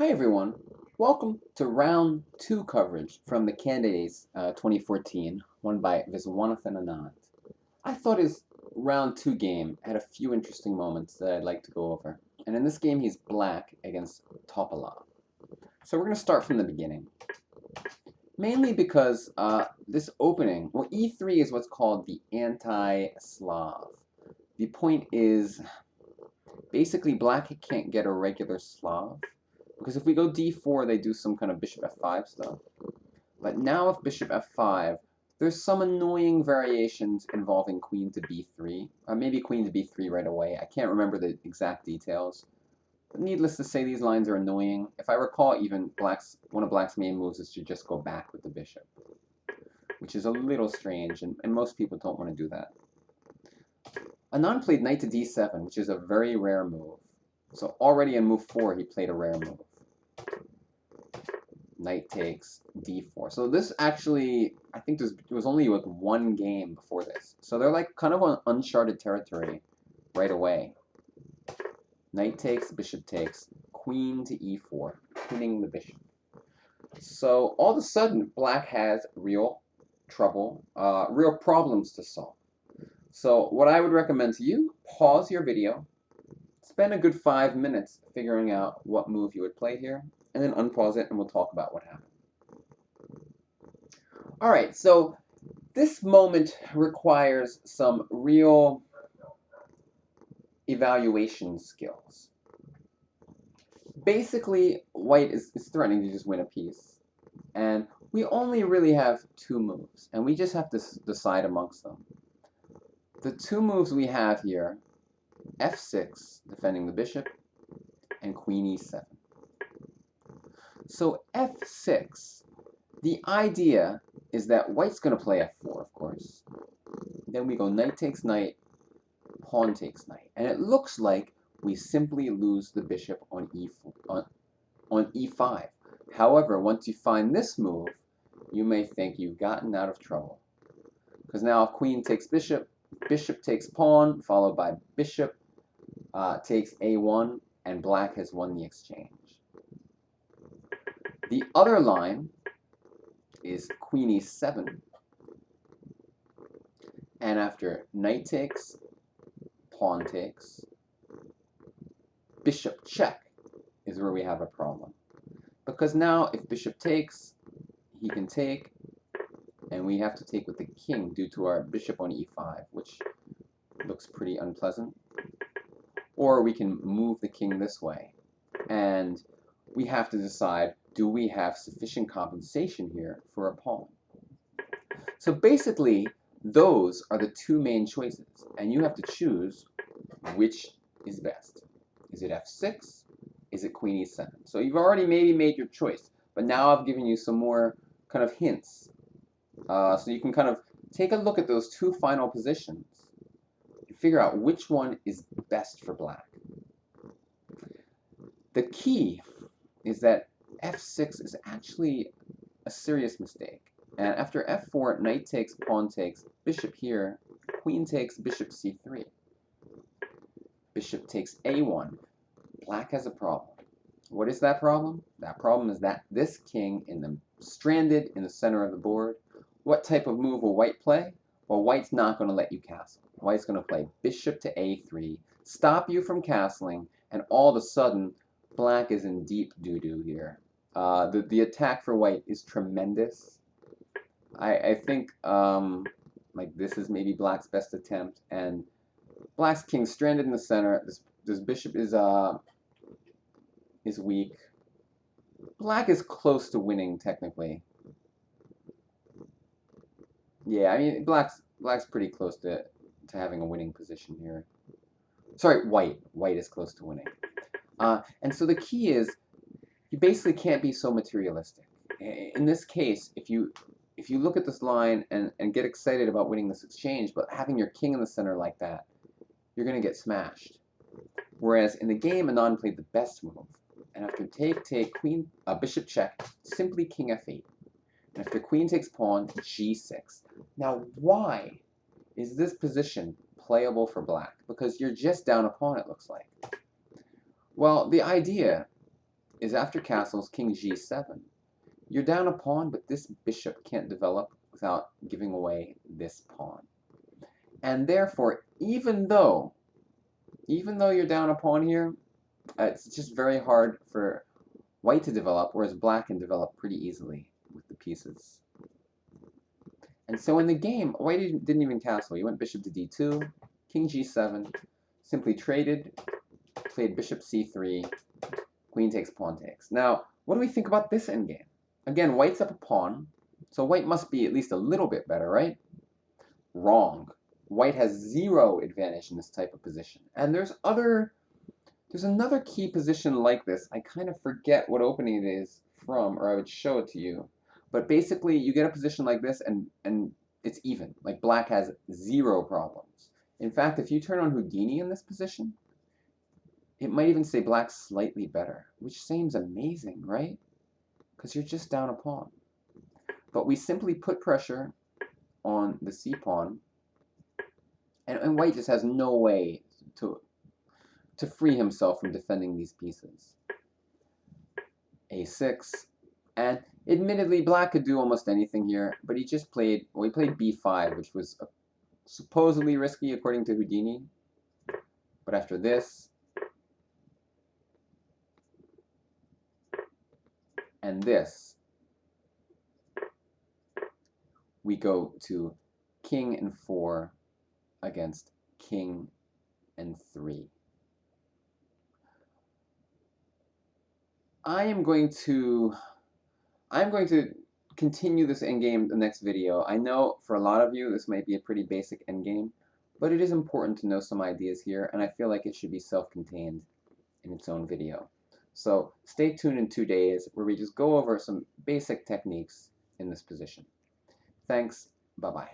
Hi everyone, welcome to round 2 coverage from the Candidates 2014, won by Viswanathan and Anand. I thought his round 2 game had a few interesting moments that I'd like to go over. And in this game he's black against Topalov. So we're going to start from the beginning. Mainly because this opening, well, e3 is what's called the anti-Slav. The point is, basically black can't get a regular Slav. Because if we go d4, they do some kind of bishop f5 stuff. But now if bishop f5, there's some annoying variations involving queen to b3. Or maybe queen to b3 right away. I can't remember the exact details. But needless to say, these lines are annoying. If I recall, even one of black's main moves is to just go back with the bishop, which is a little strange, and most people don't want to do that. Anand played knight to d7, which is a very rare move. So already in move 4, he played a rare move. Knight takes d4. So this actually, I think there was only like one game before this. So they're like kind of on uncharted territory right away. Knight takes, bishop takes, queen to e4, pinning the bishop. So all of a sudden, black has real trouble, real problems to solve. So what I would recommend to you, pause your video, spend a good 5 minutes figuring out what move you would play here, and then unpause it and we'll talk about what happened. Alright, so this moment requires some real evaluation skills. Basically, white is threatening to just win a piece, and we only really have 2 moves, and we just have to decide amongst them. The 2 moves we have here, f6, defending the bishop, and queen e7. So f6, the idea is that white's going to play f4, of course. Then we go knight takes knight, pawn takes knight. And it looks like we simply lose the bishop on e5. However, once you find this move, you may think you've gotten out of trouble. Because now if queen takes bishop, bishop takes pawn, followed by bishop takes a1, and black has won the exchange. The other line is queen e7, and after knight takes, pawn takes, bishop check is where we have a problem. Because now if bishop takes, he can take, and we have to take with the king due to our bishop on e5, which looks pretty unpleasant. Or we can move the king this way, and we have to decide, do we have sufficient compensation here for a pawn? So basically, those are the 2 main choices, and you have to choose which is best. Is it f6? Is it queen e7? So you've already maybe made your choice, but now I've given you some more kind of hints. So you can kind of take a look at those 2 final positions and figure out which one is best for black. The key is that f6 is actually a serious mistake. And after f4, knight takes, pawn takes, bishop here, queen takes, bishop c3. Bishop takes a1. Black has a problem. What is that problem? That problem is that this king stranded in the center of the board. What type of move will white play? Well, white's not going to let you castle. White's going to play bishop to a3, stop you from castling, and all of a sudden, black is in deep doo-doo here. The attack for white is tremendous. I think like this is maybe black's best attempt, and black's king stranded in the center. This bishop is weak. Black is close to winning technically. Yeah, I mean black's pretty close to having a winning position here. Sorry, white is close to winning. And so the key is you basically can't be so materialistic. In this case, if you look at this line and get excited about winning this exchange, but having your king in the center like that, you're going to get smashed. Whereas in the game, Anand played the best move. And after take, queen, bishop check, simply king f8. And after queen takes pawn, g6. Now, why is this position playable for black? Because you're just down a pawn, it looks like. Well, the idea is after castles, king g7. You're down a pawn, but this bishop can't develop without giving away this pawn. And therefore, even though you're down a pawn here, it's just very hard for white to develop, whereas black can develop pretty easily with the pieces. And so in the game, white didn't even castle. He went bishop to d2, king g7, simply traded, played bishop c3, queen takes, pawn takes. Now, what do we think about this endgame? Again, white's up a pawn, so white must be at least a little bit better, right? Wrong. White has 0 advantage in this type of position. And there's another key position like this. I kind of forget what opening it is from, or I would show it to you. But basically, you get a position like this, and it's even. Like, black has 0 problems. In fact, if you turn on Houdini in this position, it might even say black's slightly better, which seems amazing, right? Because you're just down a pawn. But we simply put pressure on the c-pawn, and white just has no way to free himself from defending these pieces. a6, and admittedly black could do almost anything here, but he just played, well, he played b5, which was supposedly risky according to Houdini. But after this and this, we go to king and 4 against king and 3. I'm going to continue this endgame the next video. I know for a lot of you this might be a pretty basic endgame, but it is important to know some ideas here, and I feel like it should be self-contained in its own video. So stay tuned in 2 days where we just go over some basic techniques in this position. Thanks. Bye-bye.